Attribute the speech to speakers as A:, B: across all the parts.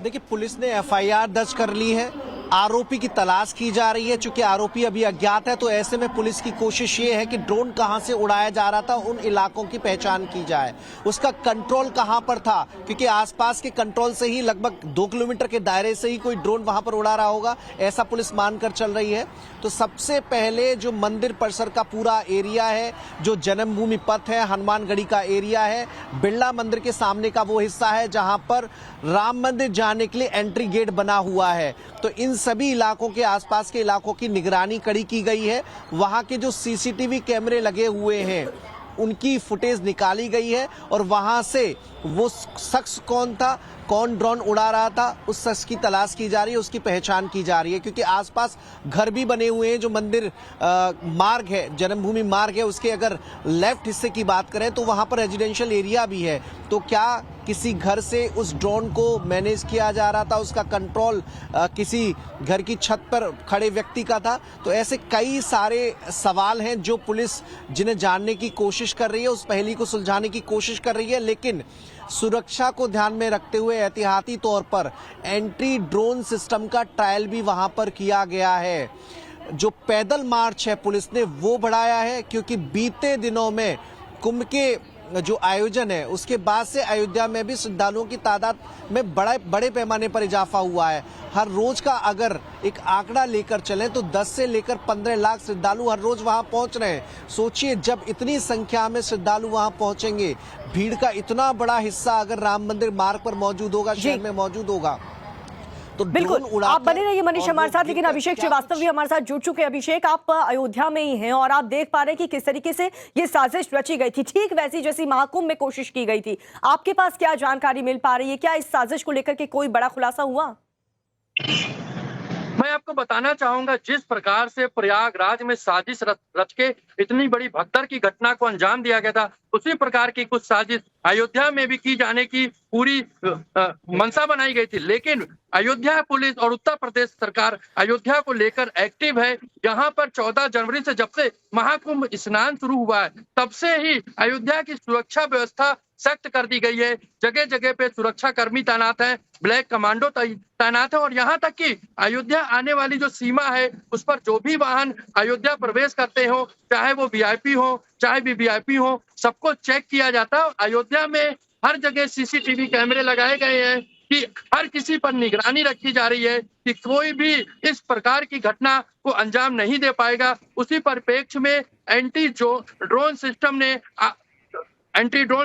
A: देखिए, पुलिस ने एफआईआर दर्ज कर ली है। आरोपी की तलाश की जा रही है। चूंकि आरोपी अभी अज्ञात है, तो ऐसे में पुलिस की कोशिश ये है कि ड्रोन कहां से उड़ाया जा रहा था, उन इलाकों की पहचान की जाए, उसका कंट्रोल कहां पर था, क्योंकि आसपास के कंट्रोल से ही लगभग 2 किलोमीटर के दायरे से ही कोई ड्रोन वहां पर उड़ा रहा होगा, ऐसा पुलिस मानकर चल रही है। तो सबसे पहले जो मंदिर परिसर का पूरा एरिया है, जो जन्मभूमि पथ है, हनुमानगढ़ी का एरिया है, बिरला मंदिर के सामने का वो हिस्सा है जहां पर राम मंदिर जाने के लिए एंट्री गेट बना हुआ है, तो इन सभी इलाकों के आसपास के इलाकों की निगरानी कड़ी की गई है। वहां के जो सीसीटीवी कैमरे लगे हुए हैं उनकी फुटेज निकाली गई है और वहां से वो शख्स कौन था, कौन ड्रोन उड़ा रहा था, उस शख्स की तलाश की जा रही है, उसकी पहचान की जा रही है। क्योंकि आसपास घर भी बने हुए हैं। जो मंदिर मार्ग है, जन्मभूमि मार्ग है, उसके अगर लेफ्ट हिस्से की बात करें तो वहां पर रेजिडेंशियल एरिया भी है। तो क्या किसी घर से उस ड्रोन को मैनेज किया जा रहा था, उसका कंट्रोल किसी घर की छत पर खड़े व्यक्ति का था? तो ऐसे कई सारे सवाल हैं जो पुलिस जिन्हें जानने की कोशिश कर रही है, उस पहेली को सुलझाने की कोशिश कर रही है। लेकिन सुरक्षा को ध्यान में रखते हुए एहतियाती तौर पर एंटी ड्रोन सिस्टम का ट्रायल भी वहां पर किया गया है। जो पैदल मार्च है पुलिस ने वो बढ़ाया है, क्योंकि बीते दिनों में कुंभ के जो आयोजन है उसके बाद से अयोध्या में भी श्रद्धालुओं की तादाद में बड़े पैमाने पर इजाफा हुआ है। हर रोज का अगर एक आंकड़ा लेकर चलें तो 10 से लेकर 15 लाख श्रद्धालु हर रोज वहां पहुंच रहे हैं। सोचिए, जब इतनी संख्या में श्रद्धालु वहां पहुंचेंगे, भीड़ का इतना बड़ा हिस्सा अगर राम मंदिर मार्ग पर मौजूद होगा, शहर में मौजूद होगा, तो
B: बिल्कुल आप बने रहिए मनीष हमारे साथ। लेकिन अभिषेक श्रीवास्तव भी हमारे साथ जुड़ चुके हैं। अभिषेक, आप अयोध्या में ही हैं और आप देख पा रहे हैं कि किस तरीके से ये साजिश रची गई थी, ठीक वैसी जैसी महाकुंभ में कोशिश की गई थी। आपके पास क्या जानकारी मिल पा रही है? क्या इस साजिश को लेकर के कोई बड़ा खुलासा हुआ?
C: मैं आपको बताना चाहूंगा, जिस प्रकार से प्रयागराज में साजिश रच के इतनी बड़ी भगदड़ की घटना को अंजाम दिया गया था, उसी प्रकार की कुछ साजिश अयोध्या में भी की जाने की पूरी मंशा बनाई गई थी। लेकिन अयोध्या पुलिस और उत्तर प्रदेश सरकार अयोध्या को लेकर एक्टिव है। यहाँ पर 14 जनवरी से जब से महाकुंभ स्नान शुरू हुआ है, तब से ही अयोध्या की सुरक्षा व्यवस्था सख्त कर दी गई है। जगह जगह पे सुरक्षा कर्मी तैनात हैं, ब्लैक कमांडो तैनात है, और यहाँ तक कि अयोध्या आने वाली जो सीमा है उस पर जो भी वाहन अयोध्या प्रवेश करते हो, चाहे वो वीआईपी हो चाहे वीवीआईपी हो, सबको चेक किया जाता है। अयोध्या में हर जगह सीसीटीवी कैमरे लगाए गए हैं कि हर किसी पर निगरानी रखी जा रही है कि कोई भी इस प्रकार की घटना को अंजाम नहीं दे पाएगा। उसी परिप्रेक्ष्य में एंटी ड्रोन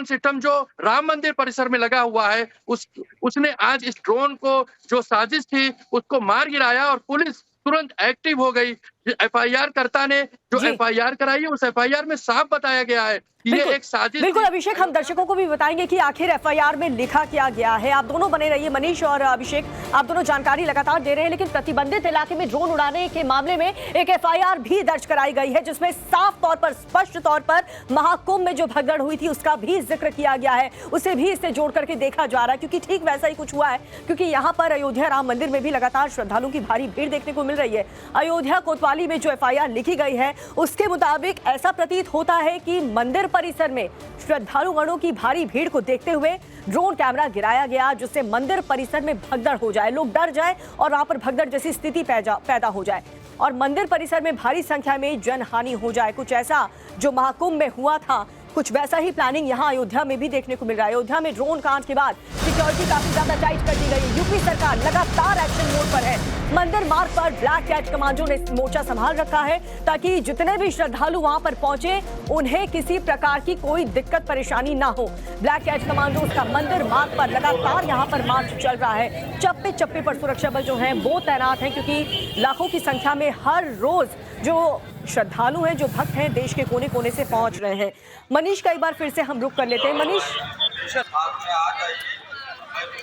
C: सिस्टम जो राम मंदिर परिसर में लगा हुआ है, उसने आज इस ड्रोन को, जो साजिश थी, उसको मार गिराया और पुलिस तुरंत एक्टिव हो गई। एफआईआर कर्ता ने जो एफआईआर कराई है, उस एफआईआर में साफ बताया गया है कि ये एक साजिश।
B: बिल्कुल अभिषेक, हम दर्शकों को भी बताएंगे कि आखिर एफआईआर में लिखा क्या गया है। आप दोनों बने रहिए, मनीष और अभिषेक, आप दोनों जानकारी लगातार दे रहे हैं। लेकिन प्रतिबंधित इलाके में ड्रोन उड़ाने के मामले में एक एफआईआर भी दर्ज कराई गई है, जिसमें साफ तौर पर, स्पष्ट तौर पर महाकुंभ में जो भगदड़ हुई थी उसका भी जिक्र किया गया है। उसे भी इससे जोड़ करके देखा जा रहा है, क्योंकि ठीक वैसा ही कुछ हुआ है। क्योंकि यहाँ पर अयोध्या राम मंदिर में भी लगातार श्रद्धालुओं की भारी भीड़ देखने को मिल रही है। अयोध्या कोतवाली में जो एफआईआर लिखी गई है उसके मुताबिक ऐसा प्रतीत होता है कि मंदिर परिसर में श्रद्धालुगणों की भारी भीड़ को देखते हुए ड्रोन कैमरा गिराया गया, जिससे मंदिर परिसर में भगदड़ हो जाए, लोग डर जाए और वहां पर भगदड़ जैसी स्थिति पैदा हो जाए और मंदिर परिसर में भारी संख्या में जनहानि हो जाए। कुछ ऐसा जो महाकुंभ में हुआ था, कुछ वैसा ही प्लानिंग यहाँ अयोध्या में भी देखने को मिल रहा है। अयोध्या में ड्रोन कांड के बाद सिक्योरिटी काफी ज्यादा टाइट कर दी गई है। यूपी सरकार लगातार एक्शन मोड पर है। मंदिर मार्ग पर ब्लैक कैट कमांडो ने मोर्चा संभाल रखा है ताकि जितने भी श्रद्धालु वहां पर पहुंचे उन्हें किसी प्रकार की कोई दिक्कत परेशानी ना हो। ब्लैक कैट कमांडो का मंदिर मार्ग पर लगातार यहाँ पर मार्च चल रहा है। चप्पे चप्पे पर सुरक्षा बल जो है वो तैनात है, क्योंकि लाखों की संख्या में हर रोज जो श्रद्धालु हैं, जो भक्त हैं, देश के कोने कोने से पहुंच रहे हैं। मनीष का एक बार फिर से हम रुक कर लेते हैं। मनीष,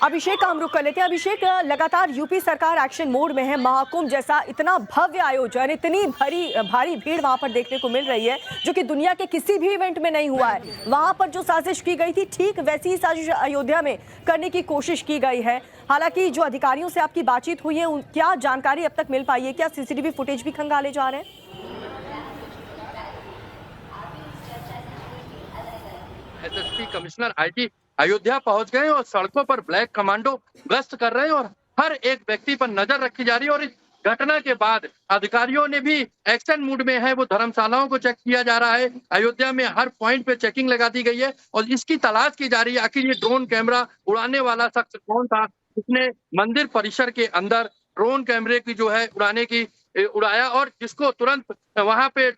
B: अभिषेक का हम रुक कर लेते हैं। अभिषेक, लगातार यूपी सरकार एक्शन मोड में है। महाकुंभ जैसा इतना भव्य आयोजन, इतनी भारी भीड़ वहां पर देखने को मिल रही है, जो कि दुनिया के किसी भी इवेंट में नहीं हुआ है। वहां पर जो साजिश की गई थी, ठीक वैसी ही साजिश अयोध्या में करने की कोशिश की गई है। हालांकि जो अधिकारियों से आपकी बातचीत हुई है, क्या जानकारी अब तक मिल पाई है? क्या सीसीटीवी फुटेज भी खंगाले जा रहे हैं?
C: एसएसपी कमिश्नर आईटी अयोध्या पहुंच गए हैं और सड़कों पर ब्लैक कमांडो गश्त कर रहे हैं और हर एक व्यक्ति पर नजर रखी जा रही है। और इस घटना के बाद अधिकारियों ने भी एक्शन मूड में है, वो धर्मशालाओं को चेक किया जा रहा है। अयोध्या में हर पॉइंट पे चेकिंग लगा दी गई है और इसकी तलाश की जा रही है आखिर ये ड्रोन कैमरा उड़ाने वाला शख्स कौन था, जिसने मंदिर परिसर के अंदर ड्रोन कैमरे की जो है उड़ाया और जिसको तुरंत वहां पे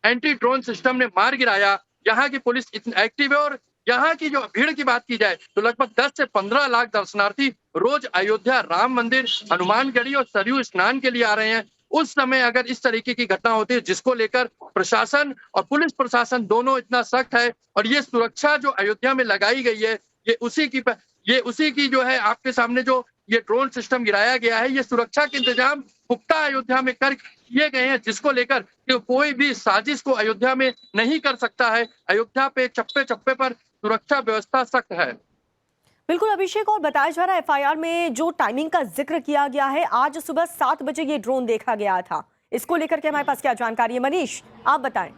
C: एंटी ड्रोन सिस्टम ने मार गिराया। यहाँ की पुलिस इतनी एक्टिव है और यहाँ की जो भीड़ की बात की जाए तो लगभग 10 से 15 लाख दर्शनार्थी रोज अयोध्या राम मंदिर, हनुमानगढ़ी और सरयू स्नान के लिए आ रहे हैं। उस समय अगर इस तरीके की घटना होती है जिसको लेकर प्रशासन और पुलिस प्रशासन दोनों इतना सख्त है और ये सुरक्षा जो अयोध्या में लगाई गई है ये उसी की जो है आपके सामने जो ये ड्रोन सिस्टम गिराया गया है, ये सुरक्षा के इंतजाम पुख्ता अयोध्या में कर किए गए हैं जिसको लेकर कि कोई भी साजिश को अयोध्या में नहीं कर सकता है। अयोध्या पे चप्पे चप्पे पर सुरक्षा व्यवस्था सख्त है।
B: बिल्कुल अभिषेक, और बताया जा रहा है एफआईआर में जो टाइमिंग का जिक्र किया गया है, आज सुबह 7 बजे ये ड्रोन देखा गया था। इसको लेकर के हमारे पास क्या जानकारी है? मनीष, आप बताएं।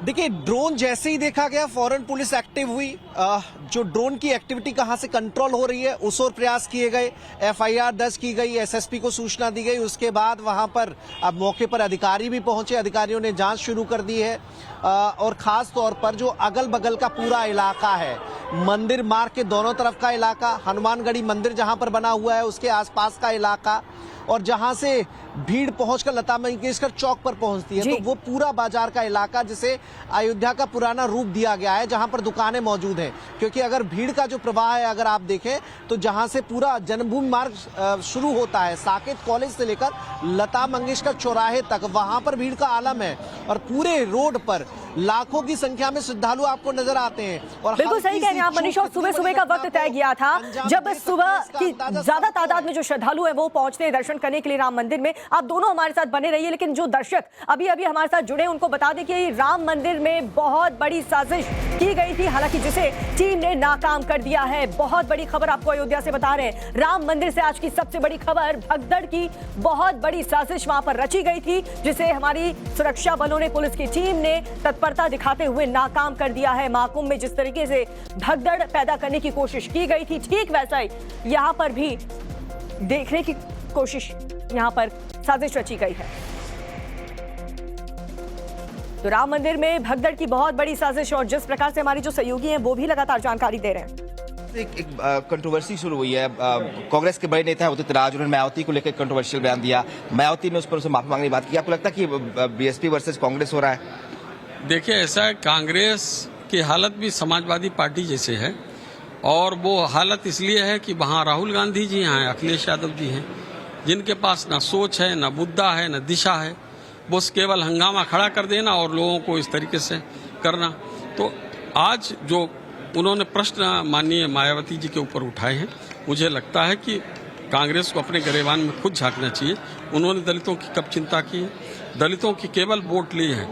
A: देखिए, ड्रोन जैसे ही देखा गया फौरन पुलिस एक्टिव हुई। जो ड्रोन की एक्टिविटी कहां से कंट्रोल हो रही है उस ओर प्रयास किए गए, एफआईआर दर्ज की गई, एसएसपी को सूचना दी गई। उसके बाद वहां पर अब मौके पर अधिकारी भी पहुंचे, अधिकारियों ने जांच शुरू कर दी है। और खास तौर पर जो अगल बगल का पूरा इलाका है, मंदिर मार्ग के दोनों तरफ का इलाका, हनुमानगढ़ी मंदिर जहां पर बना हुआ है उसके आसपास का इलाका, और जहां से भीड़ पहुंचकर लता मंगेशकर चौक पर पहुंचती है, तो वो पूरा बाजार का इलाका जिसे अयोध्या का पुराना रूप दिया गया है, जहां पर दुकानें मौजूद हैं। क्योंकि अगर भीड़ का जो प्रवाह है अगर आप देखें तो जहां से पूरा जन्मभूमि मार्ग शुरू होता है, साकेत कॉलेज से लेकर लता मंगेशकर चौराहे तक, वहां पर भीड़ का आलम है और पूरे रोड पर लाखों की संख्या में श्रद्धालु आपको नजर आते हैं। और
B: बिल्कुल सही कह रहे हैं आप मनीष, और सुबह सुबह का वक्त तय किया था जब सुबह की ज्यादा तादाद में जो श्रद्धालु है वो पहुंचते हैं दर्शन करने के लिए राम मंदिर में। आप दोनों हमारे साथ बने रहिए, लेकिन जो दर्शक अभी अभी हमारे साथ जुड़े उनको बता दें कि राम मंदिर में बहुत बड़ी साजिश की गई थी, हालांकि जिसे टीम ने नाकाम कर दिया है। बहुत बड़ी खबर आपको अयोध्या से बता रहे हैं। राम मंदिर से आज की सबसे बड़ी खबर, भगदड़ की बहुत बड़ी साजिश वहां पर रची गई थी जिसे हमारी सुरक्षा बलों ने, पुलिस की टीम ने तत्परता दिखाते हुए नाकाम कर दिया है। महाकुंभ में जिस तरीके से भगदड़ पैदा करने की कोशिश की गई थी, ठीक वैसा ही यहां पर भी देखने की कोशिश, यहां पर साजिश रची गई है। तो राम मंदिर में भगदड़ की बहुत बड़ी साजिश, और जिस प्रकार से हमारे जो सहयोगी हैं वो भी लगातार जानकारी दे रहे हैं।
D: एक कंट्रोवर्सी शुरू हुई है। कांग्रेस के बड़े नेता उदित राज, उन्होंने मायावती को लेकर कंट्रोवर्शियल बयान दिया। मायावती ने उस पर उसे माफी मांगने की बात की। आपको लगता है कि बीएसपी वर्सेस कांग्रेस हो रहा है?
E: देखिए, ऐसा है, कांग्रेस की हालत भी समाजवादी पार्टी जैसे है, और वो हालत इसलिए है कि वहाँ राहुल गांधी जी हैं, अखिलेश यादव जी हैं, जिनके पास न सोच है, न मुद्दा है, न दिशा है। बस केवल हंगामा खड़ा कर देना और लोगों को इस तरीके से करना। तो आज जो उन्होंने प्रश्न माननीय मायावती जी के ऊपर उठाए हैं, मुझे लगता है कि कांग्रेस को अपने गरेबान में खुद झांकना चाहिए। उन्होंने दलितों की कब चिंता की है? दलितों की केवल वोट ली है,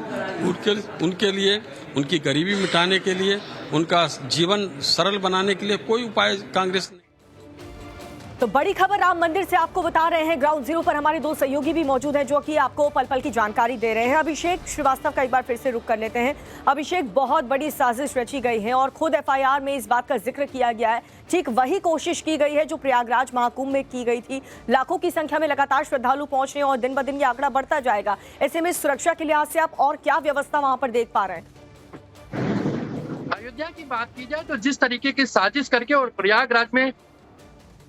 E: उनके लिए, उनकी गरीबी मिटाने के लिए, उनका जीवन सरल बनाने के लिए कोई उपाय कांग्रेस ने।
B: तो बड़ी खबर राम मंदिर से आपको बता रहे हैं। ग्राउंड जीरो पर हमारे दो सहयोगी भी मौजूद हैं जो कि आपको पल पल की जानकारी दे रहे हैं। अभिषेक श्रीवास्तव का एक बार फिर से रुख कर लेते हैं। अभिषेक, बहुत बड़ी साजिश रची गई है और खुद एफआईआर में इस बात का जिक्र किया गया है। ठीक वही कोशिश की गई है जो प्रयागराज महाकुंभ में की गई थी। लाखों की संख्या में लगातार श्रद्धालु पहुंच रहे हैं और दिन ब दिन ये आंकड़ा बढ़ता जाएगा। ऐसे में सुरक्षा के लिहाज से आप और क्या व्यवस्था वहां पर देख पा रहे हैं?
C: अयोध्या की बात की जाए तो जिस तरीके की साजिश करके और प्रयागराज में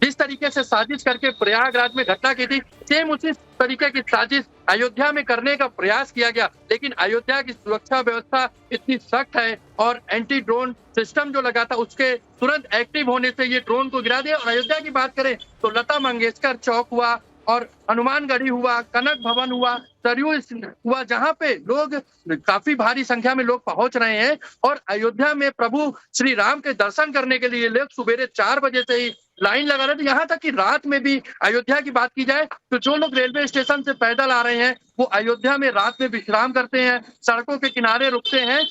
C: जिस तरीके से साजिश करके प्रयागराज में घटना की थी, सेम उसी तरीके की साजिश अयोध्या में करने का प्रयास किया गया। लेकिन अयोध्या की सुरक्षा व्यवस्था इतनी सख्त है और एंटी ड्रोन सिस्टम जो लगा था उसके तुरंत एक्टिव होने से ये ड्रोन को गिरा दिया। और अयोध्या की बात करें तो लता मंगेशकर चौक हुआ और हनुमानगढ़ी हुआ, कनक भवन हुआ, सरयू हुआ, जहां पे लोग काफी भारी संख्या में लोग पहुंच रहे हैं और अयोध्या में प्रभु श्री राम के दर्शन करने के लिए लोग सुबह 4 बजे से ही लाइन लगा रहे थे। यहाँ तक कि रात में भी अयोध्या की बात की जाए तो जो लोग रेलवे स्टेशन से पैदल आ रहे हैं वो अयोध्या में रात में विश्राम करते हैं, सड़कों के किनारे रुकते हैं